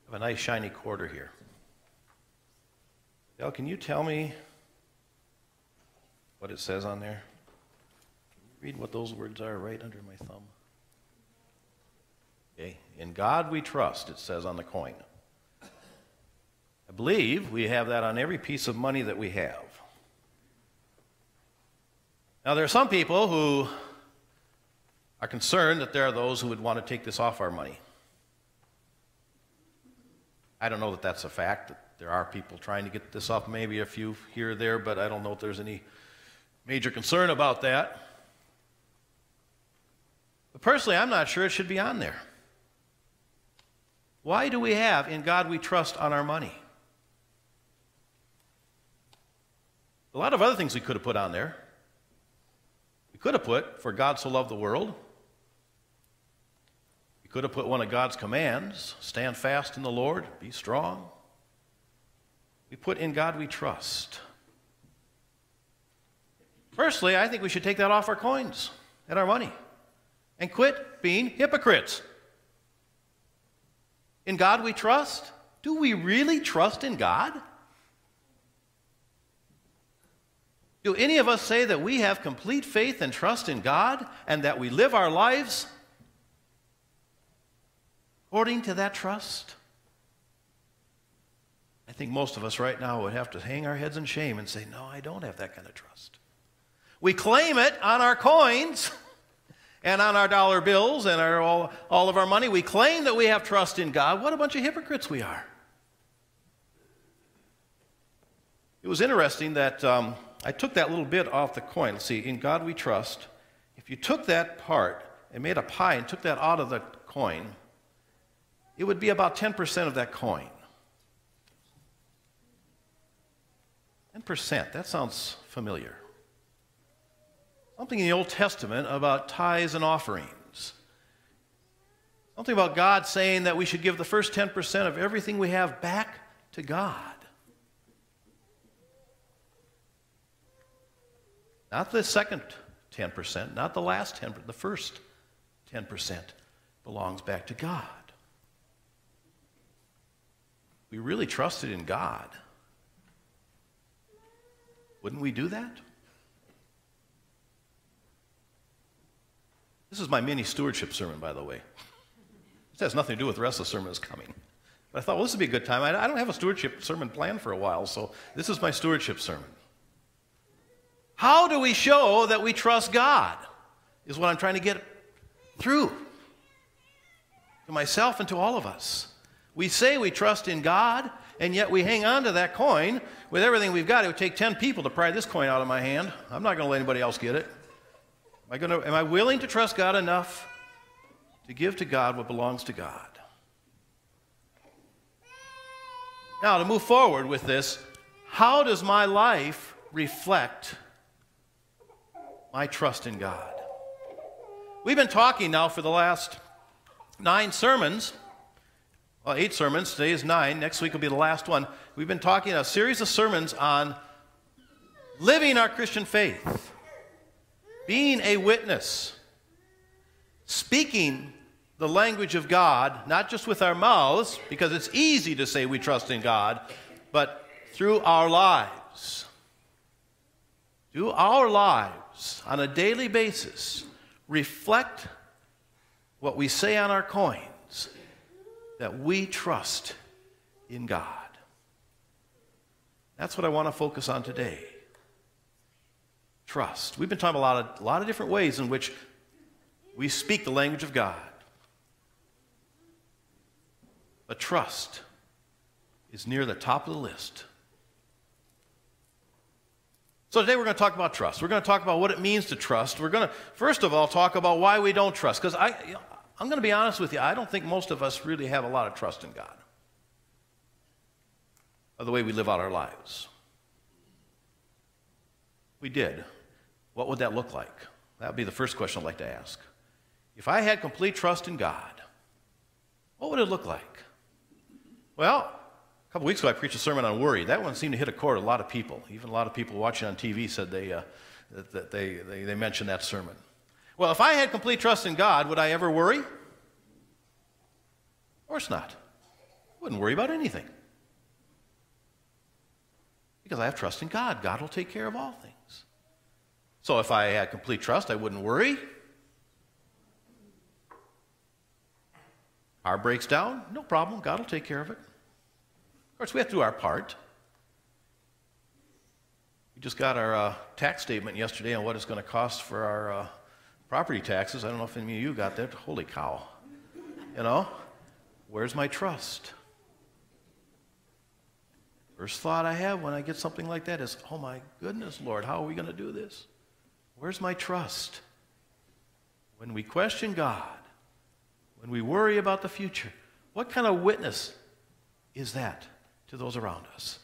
I have a nice shiny quarter here. Dale, can you tell me what it says on there? Can you read what those words are right under my thumb? Okay. In God we trust, it says on the coin. I believe we have that on every piece of money that we have. Now, there are some people who are concerned that there are those who would want to take this off our money. I don't know that that's a fact. There are people trying to get this off, maybe a few here or there, but I don't know if there's any major concern about that. But personally, I'm not sure it should be on there. Why do we have "In God we trust" on our money? A lot of other things we could have put on there. We could have put "For God so loved the world." We could have put one of God's commands, "Stand fast in the Lord, be strong." We put "In God we trust." Personally, I think we should take that off our coins and our money and quit being hypocrites. In God we trust? Do we really trust in God? Do any of us say that we have complete faith and trust in God and that we live our lives according to that trust? I think most of us right now would have to hang our heads in shame and say, no, I don't have that kind of trust. We claim it on our coins and on our dollar bills and all of our money. We claim that we have trust in God. What a bunch of hypocrites we are. It was interesting that I took that little bit off the coin. Let's see, "In God we trust." If you took that part and made a pie and took that out of the coin, it would be about 10% of that coin. 10%, that sounds familiar. Something in the Old Testament about tithes and offerings. Something about God saying that we should give the first 10% of everything we have back to God. Not the second 10%, not the last 10%, the first 10% belongs back to God. We really trusted in God. Wouldn't we do that? This is my mini stewardship sermon, by the way. This has nothing to do with the rest of the sermon that's coming. But I thought, well, this would be a good time. I don't have a stewardship sermon planned for a while, so this is my stewardship sermon. How do we show that we trust God is what I'm trying to get through to myself and to all of us. We say we trust in God, and yet we hang on to that coin with everything we've got. It would take 10 people to pry this coin out of my hand. I'm not going to let anybody else get it. Am I willing to trust God enough to give to God what belongs to God? Now, to move forward with this, how does my life reflect my trust in God? We've been talking now for the last 9 sermons. Well, 8 sermons. Today is 9. Next week will be the last one. We've been talking a series of sermons on living our Christian faith, being a witness, speaking the language of God, not just with our mouths, because it's easy to say we trust in God, but through our lives. Do our lives on a daily basis reflect what we say on our coins, that we trust in God? That's what I want to focus on today. Trust. We've been talking about a lot of different ways in which we speak the language of God. But trust is near the top of the list. So today we're going to talk about trust. We're going to talk about what it means to trust. We're going to, first of all, talk about why we don't trust. Because I'm going to be honest with you, I don't think most of us really have a lot of trust in God, by the way we live out our lives. If we did, what would that look like? That would be the first question I'd like to ask. If I had complete trust in God, what would it look like? Well, a couple weeks ago I preached a sermon on worry. That one seemed to hit a chord with a lot of people. Even a lot of people watching on TV said they mentioned that sermon. Well, if I had complete trust in God, would I ever worry? Of course not. wouldn't worry about anything. Because I have trust in God. God will take care of all things. So if I had complete trust, I wouldn't worry. Car breaks down, no problem. God will take care of it. Of course, we have to do our part. We just got our tax statement yesterday on what it's going to cost for our property taxes. I don't know if any of you got that. Holy cow. You know, where's my trust? First thought I have when I get something like that is, oh my goodness, Lord, how are we going to do this? Where's my trust? When we question God, when we worry about the future, what kind of witness is that to those around us?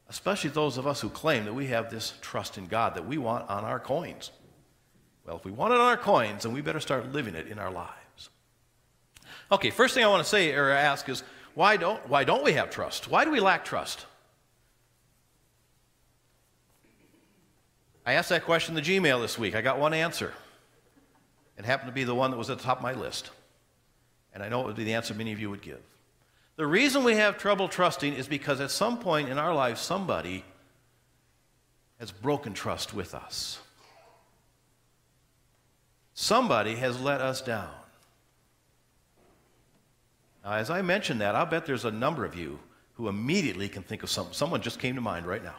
Especially those of us who claim that we have this trust in God that we want on our coins. Well, if we want it on our coins, then we better start living it in our lives. Okay, first thing I want to say or ask is, why don't we have trust? Why do we lack trust? I asked that question in the Gmail this week. I got one answer. It happened to be the one that was at the top of my list. And I know it would be the answer many of you would give. The reason we have trouble trusting is because at some point in our life, somebody has broken trust with us. Somebody has let us down. Now, as I mentioned that, I'll bet there's a number of you who immediately can think of something. Someone just came to mind right now.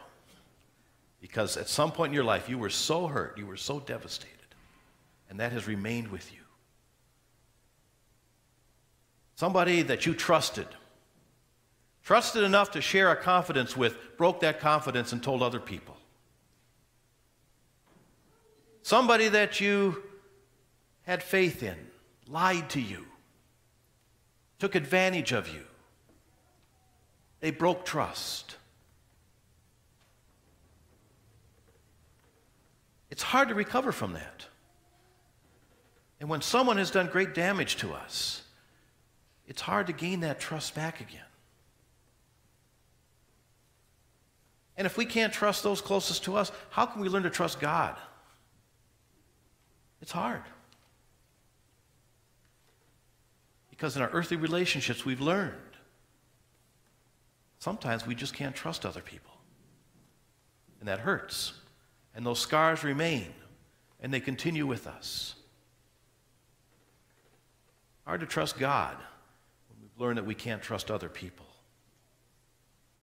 Because at some point in your life, you were so hurt, you were so devastated, and that has remained with you. Somebody that you trusted enough to share a confidence with, broke that confidence and told other people. Somebody that you had faith in lied to you, took advantage of you. They broke trust. It's hard to recover from that. And when someone has done great damage to us, it's hard to gain that trust back again. And if we can't trust those closest to us, how can we learn to trust God? It's hard. Because in our earthly relationships, we've learned sometimes we just can't trust other people. And that hurts. And those scars remain, and they continue with us. Hard to trust God when we've learned that we can't trust other people.